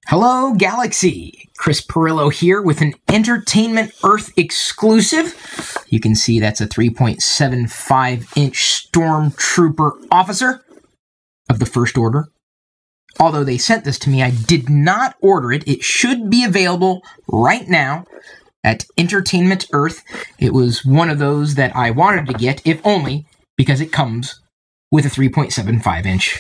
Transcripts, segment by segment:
Hello, Galaxy! Chris Pirillo here with an Entertainment Earth exclusive. You can see that's a 3.75-inch Stormtrooper officer of the First Order. Although they sent this to me, I did not order it. It should be available right now at Entertainment Earth. It was one of those that I wanted to get, if only because it comes with a 3.75-inch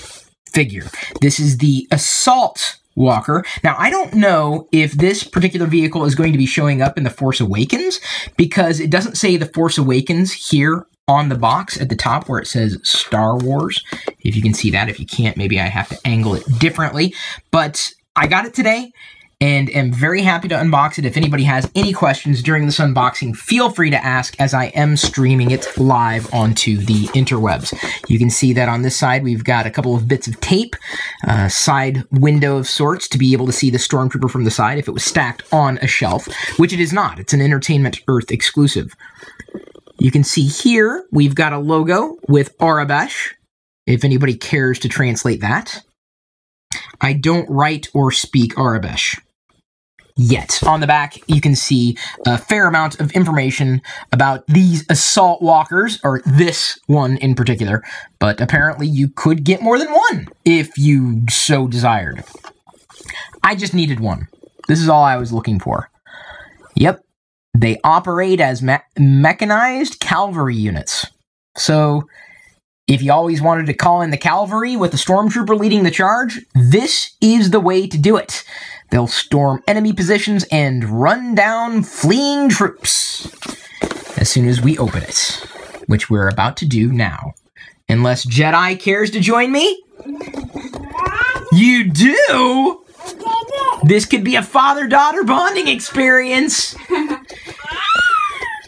figure. This is the Assault Walker. Now, I don't know if this particular vehicle is going to be showing up in The Force Awakens, because it doesn't say The Force Awakens here on the box at the top where it says Star Wars. If you can see that. If you can't, maybe I have to angle it differently. But I got it today and am very happy to unbox it. If anybody has any questions during this unboxing, feel free to ask, as I am streaming it live onto the interwebs. You can see that on this side we've got a couple of bits of tape, side window of sorts to be able to see the Stormtrooper from the side if it was stacked on a shelf, which it is not. It's an Entertainment Earth exclusive. You can see here we've got a logo with Arabesh, if anybody cares to translate that. I don't write or speak Arabesh yet. On the back, you can see a fair amount of information about these Assault Walkers, or this one in particular, but apparently you could get more than one if you so desired. I just needed one. This is all I was looking for. Yep. They operate as mechanized cavalry units. So, if you always wanted to call in the cavalry with the Stormtrooper leading the charge, this is the way to do it. They'll storm enemy positions and run down fleeing troops as soon as we open it, which we're about to do now. Unless Jedi cares to join me? You do? This could be a father-daughter bonding experience.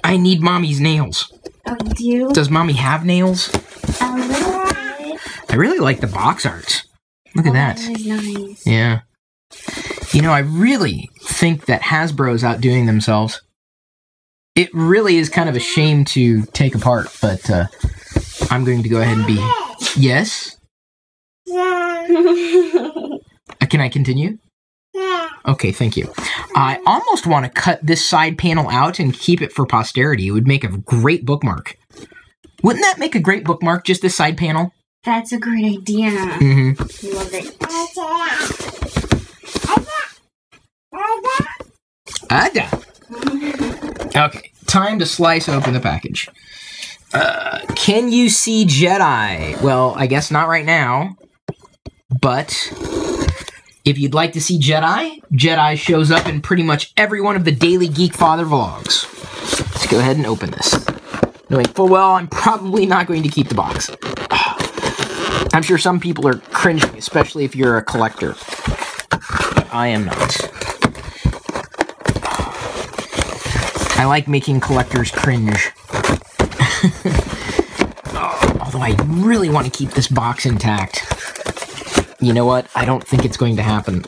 I need Mommy's nails. Oh, you do? Does Mommy have nails? A little bit. I really like the box art. Look at that. That is nice. Yeah. You know, I really think that Hasbro's outdoing themselves. It really is kind of a shame to take apart, but I'm going to go ahead and be... Yes? Can I continue? Okay, thank you. I almost want to cut this side panel out and keep it for posterity. It would make a great bookmark. Wouldn't that make a great bookmark, just this side panel? That's a great idea. Mm-hmm. Love it. Ada. Okay, time to slice open the package. Can you see Jedi? Well, I guess not right now. But if you'd like to see Jedi, Jedi shows up in pretty much every one of the Daily Geek Father vlogs. Let's go ahead and open this. Knowing full well I'm probably not going to keep the box. I'm sure some people are cringing, especially if you're a collector. But I am not. I like making collectors cringe. Although I really want to keep this box intact. You know what? I don't think it's going to happen.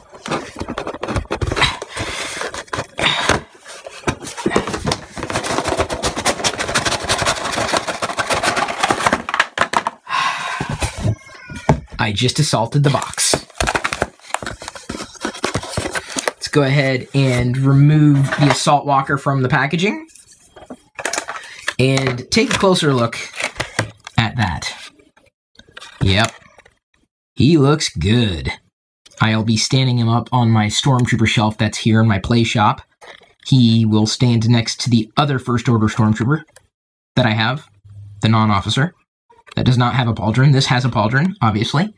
I just assaulted the box. Let's go ahead and remove the Assault Walker from the packaging and take a closer look at that. Yep. He looks good. I'll be standing him up on my Stormtrooper shelf that's here in my play shop. He will stand next to the other First Order Stormtrooper that I have, the non-officer. That does not have a pauldron. This has a pauldron, obviously.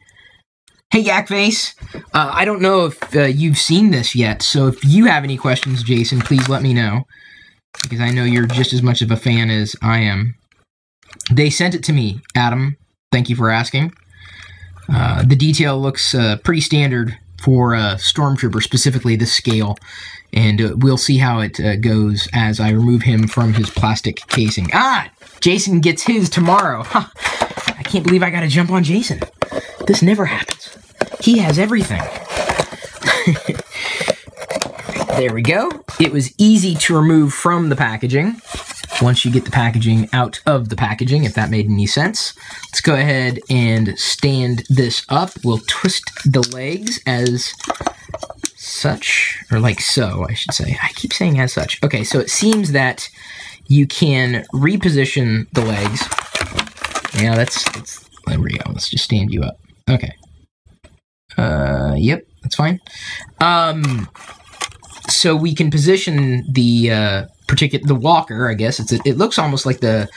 Hey, Yakface. I don't know if you've seen this yet, so if you have any questions, Jason, please let me know. Because I know you're just as much of a fan as I am. They sent it to me, Adam. Thank you for asking. The detail looks pretty standard for Stormtrooper, specifically the scale. And we'll see how it goes as I remove him from his plastic casing. Ah! Jason gets his tomorrow. Huh. I can't believe I gotta jump on Jason. This never happens. He has everything. There we go. It was easy to remove from the packaging. Once you get the packaging out of the packaging, if that made any sense. Let's go ahead and stand this up. We'll twist the legs as such, or like so, I should say. I keep saying as such. Okay, so it seems that you can reposition the legs. Yeah, that's there we go. Let's just stand you up. Okay. Yep, that's fine. So we can position the the walker, I guess. It looks almost like the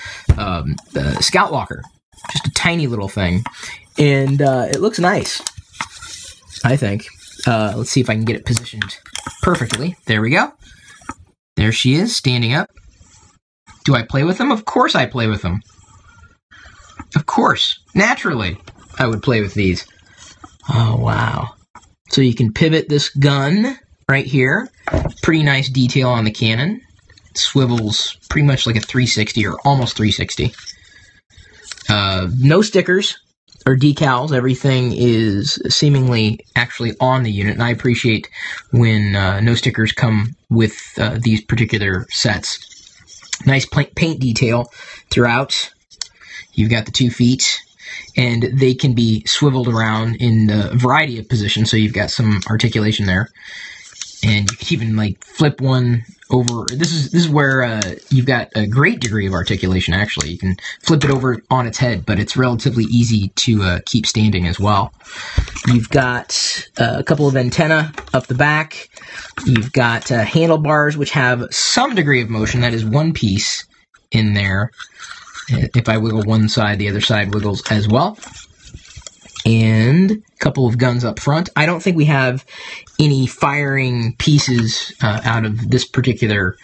scout walker. Just a tiny little thing. And it looks nice, I think. Let's see if I can get it positioned perfectly. There we go. There she is, standing up. Do I play with them? Of course I play with them. Of course. Naturally, I would play with these. Oh, wow. So you can pivot this gun right here. Pretty nice detail on the cannon. It swivels pretty much like a 360 or almost 360. No stickers or decals. Everything is seemingly actually on the unit, and I appreciate when no stickers come with these particular sets. Nice paint detail throughout. You've got the 2 feet, and they can be swiveled around in a variety of positions, so you've got some articulation there. And you can even like flip one over. This is where you've got a great degree of articulation, actually. You can flip it over on its head, but it's relatively easy to keep standing as well. You've got a couple of antennae up the back. You've got handlebars, which have some degree of motion. That is one piece in there. If I wiggle one side, the other side wiggles as well. And a couple of guns up front. I don't think we have any firing pieces out of this particular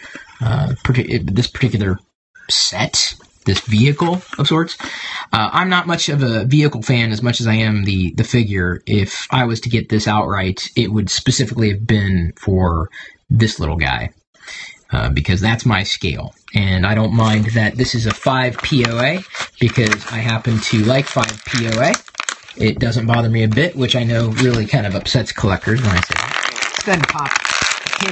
set, this vehicle of sorts. I'm not much of a vehicle fan as much as I am the figure. If I was to get this outright, it would specifically have been for this little guy. Because that's my scale. And I don't mind that this is a 5 POA, because I happen to like 5 POA. It doesn't bother me a bit, which I know really kind of upsets collectors when I say that. Let's go ahead and pop him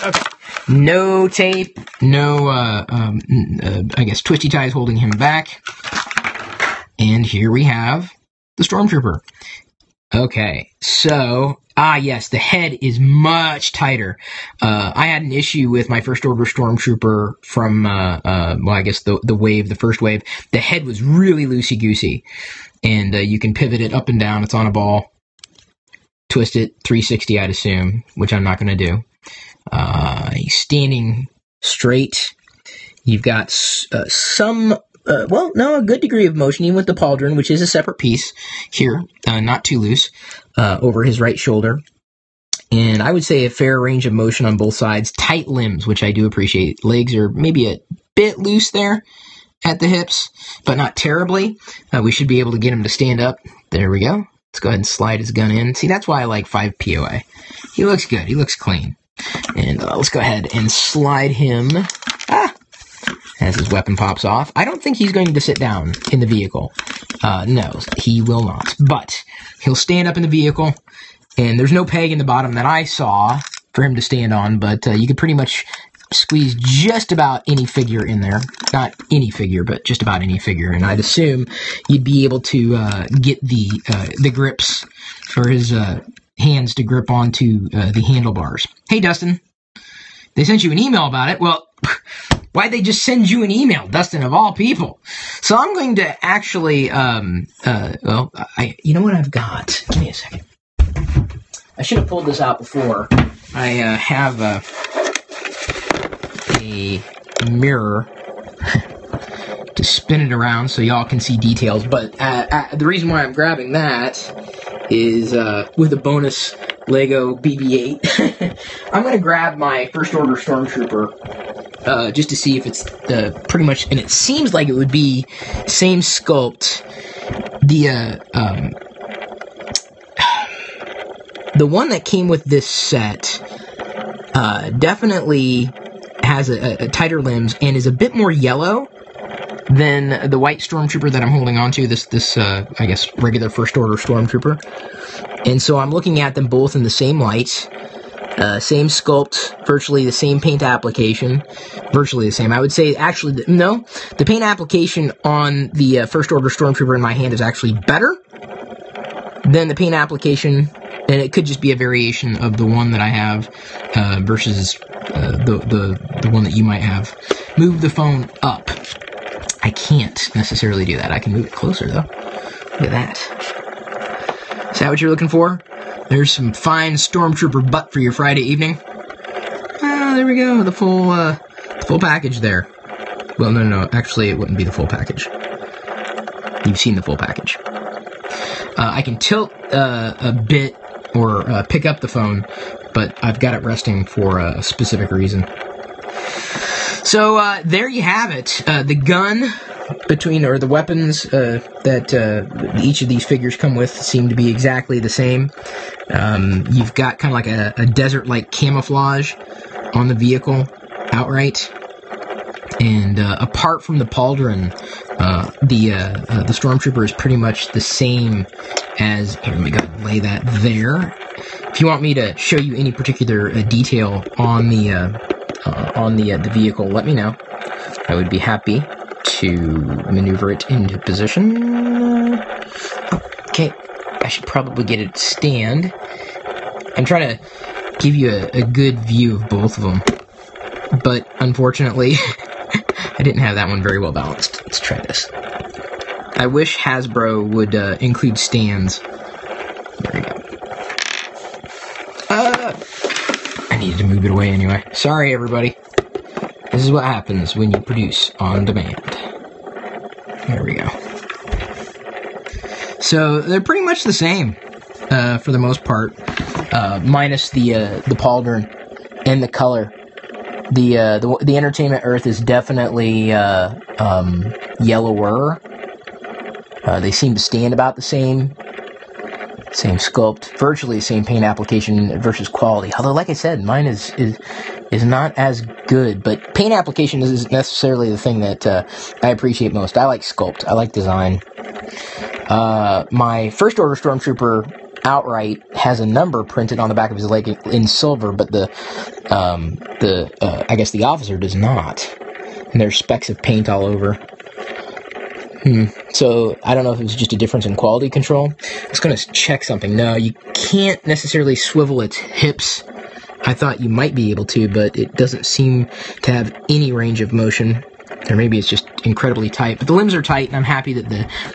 out. Okay. No tape, no, I guess, twisty ties holding him back. And here we have the Stormtrooper. Okay, so, yes, the head is much tighter. I had an issue with my First Order Stormtrooper from, well, I guess the wave, the first wave. The head was really loosey-goosey, and you can pivot it up and down. It's on a ball. Twist it, 360, I'd assume, which I'm not going to do. He's standing straight. You've got some... well, no, a good degree of motion, even with the pauldron, which is a separate piece here, not too loose, over his right shoulder. And I would say a fair range of motion on both sides. Tight limbs, which I do appreciate. Legs are maybe a bit loose there at the hips, but not terribly. We should be able to get him to stand up. There we go. Let's go ahead and slide his gun in. See, that's why I like 5 POA. He looks good. He looks clean. And let's go ahead and slide him... as his weapon pops off. I don't think he's going to sit down in the vehicle. No, he will not. But he'll stand up in the vehicle, and there's no peg in the bottom that I saw for him to stand on, but you could pretty much squeeze just about any figure in there. Not any figure, but just about any figure. And I'd assume you'd be able to get the grips for his hands to grip onto the handlebars. Hey, Dustin. They sent you an email about it. Well... Why'd they just send you an email, Dustin, of all people? So I'm going to actually, you know what I've got? Give me a second. I should have pulled this out before. I have a mirror to spin it around so y'all can see details. But the reason why I'm grabbing that is with a bonus Lego BB-8. I'm going to grab my First Order Stormtrooper. Just to see if it's pretty much, and it seems like it would be same sculpt. The one that came with this set definitely has a tighter limbs and is a bit more yellow than the white Stormtrooper that I'm holding on to. This I guess regular First Order Stormtrooper, and so I'm looking at them both in the same light. Same sculpt, virtually the same paint application, virtually the same. I would say, actually, no, the paint application on the First Order Stormtrooper in my hand is actually better Then the paint application, and it could just be a variation of the one that I have versus the one that you might have. Move the phone up. I can't necessarily do that. I can move it closer, though. Look at that. Is that what you're looking for? There's some fine Stormtrooper butt for your Friday evening. Oh, there we go. The full package there. Well, no. Actually, it wouldn't be the full package. You've seen the full package. I can tilt a bit or pick up the phone, but I've got it resting for a specific reason. So there you have it. The gun or the weapons that each of these figures come with seem to be exactly the same. You've got kind of like a desert-like camouflage on the vehicle outright. And apart from the pauldron, the Stormtrooper is pretty much the same as... Here, let me go ahead and lay that there. If you want me to show you any particular detail on the vehicle, let me know. I would be happy to maneuver it into position. Okay, I should probably get it to stand. I'm trying to give you a good view of both of them, but unfortunately, I didn't have that one very well balanced. Let's try this. I wish Hasbro would include stands. There we go. I needed to move it away anyway. Sorry, everybody. This is what happens when you produce on demand. There we go. So they're pretty much the same for the most part, minus the pauldron and the color. The Entertainment Earth is definitely yellower. They seem to stand about the same sculpt, virtually the same paint application versus quality. Although, like I said, mine is not as good. But paint application isn't necessarily the thing that I appreciate most. I like sculpt. I like design. My First Order Stormtrooper outright has a number printed on the back of his leg in silver, but I guess the officer does not. And there's specks of paint all over. So I don't know if it was just a difference in quality control. I was going to check something. No, you can't necessarily swivel its hips. I thought you might be able to, but it doesn't seem to have any range of motion. Or maybe it's just incredibly tight. But the limbs are tight, and I'm happy that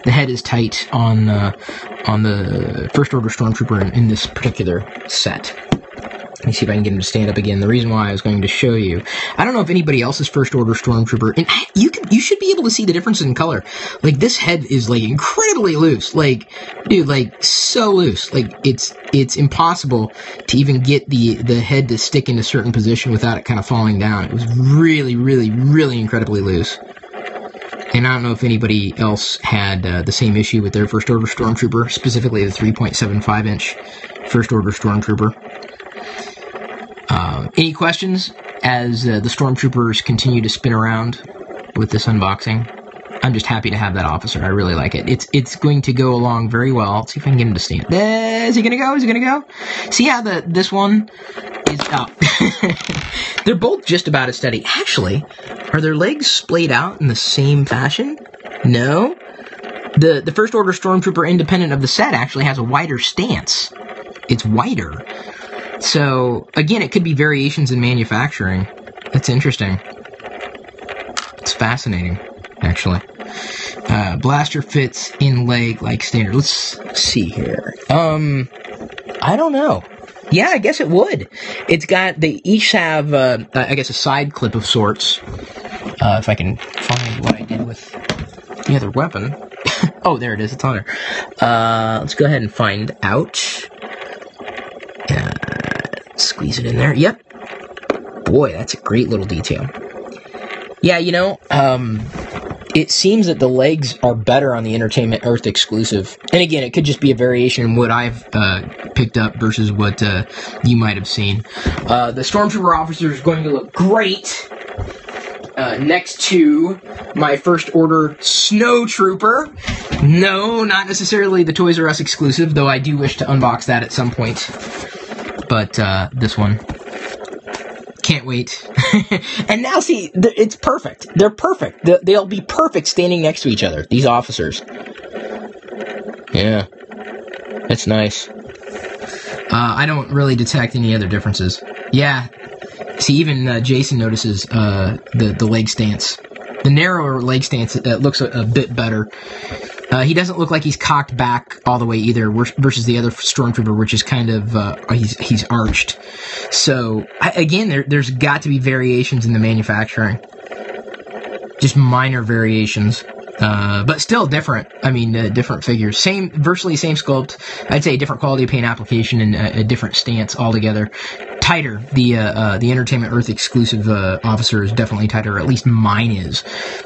the head is tight on the First Order Stormtrooper in this particular set. Let me see if I can get him to stand up again. The reason why I was going to show you, I don't know if anybody else's First Order Stormtrooper, and you should be able to see the difference in color. Like, this head is, like, incredibly loose. Like, dude, like, so loose. Like, it's impossible to even get the head to stick in a certain position without it kind of falling down. It was really, really, really incredibly loose. And I don't know if anybody else had the same issue with their First Order Stormtrooper, specifically the 3.75-inch First Order Stormtrooper. Any questions as the Stormtroopers continue to spin around with this unboxing? I'm just happy to have that officer. I really like it. It's going to go along very well. Let's see if I can get him to stand. Is he going to go? Is he going to go? See how this one is up. They're both just about as steady. Actually, are their legs splayed out in the same fashion? No. The First Order Stormtrooper, independent of the set, actually has a wider stance. It's wider. So, again, it could be variations in manufacturing. That's interesting. It's fascinating, actually. Blaster fits in leg like standard. Let's see here. I don't know. Yeah, I guess it would. They each have, I guess, a side clip of sorts. If I can find what I did with the other weapon. Oh, there it is. It's on there. Let's go ahead and find out. Squeeze it in there. Yep. Boy, that's a great little detail. Yeah, you know, it seems that the legs are better on the Entertainment Earth exclusive. And again, it could just be a variation in what I've picked up versus what you might have seen. The Stormtrooper officer is going to look great next to my First Order Snow Trooper. No, not necessarily the Toys R Us exclusive, though I do wish to unbox that at some point. But this one, can't wait. And now, see, it's perfect. They're perfect. They'll be perfect standing next to each other, these officers. Yeah. That's nice. I don't really detect any other differences. Yeah. See, even Jason notices the leg stance. The narrower leg stance looks a bit better. He doesn't look like he's cocked back all the way either, versus the other Stormtrooper, which is kind of he's arched. So again, there's got to be variations in the manufacturing, just minor variations, but still different. I mean, different figures, virtually same sculpt. I'd say different quality of paint application and a different stance altogether. Tighter. The Entertainment Earth exclusive officer is definitely tighter, or at least mine is.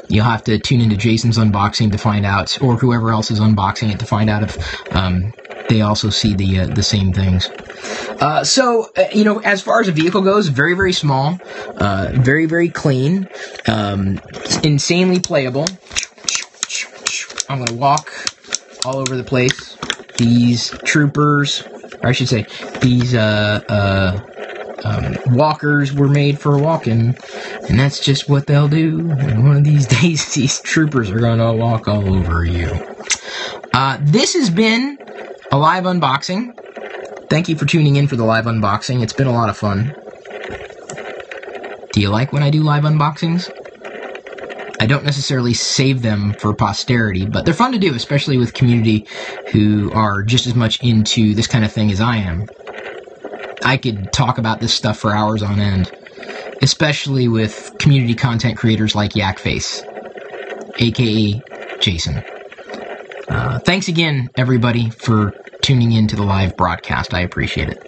You'll have to tune into Jason's unboxing to find out, or whoever else is unboxing it to find out if they also see the same things. So, as far as a vehicle goes, very, very small, very, very clean, insanely playable. I'm going to walk all over the place. These troopers, or I should say, these walkers were made for walking, and that's just what they'll do. And one of these days, these troopers are going to walk all over you. This has been a live unboxing. Thank you for tuning in for the live unboxing. It's been a lot of fun. Do you like when I do live unboxings? I don't necessarily save them for posterity, but they're fun to do, especially with community who are just as much into this kind of thing as I am. I could talk about this stuff for hours on end, especially with community content creators like Yakface, aka Jason. Thanks again, everybody, for tuning in to the live broadcast. I appreciate it.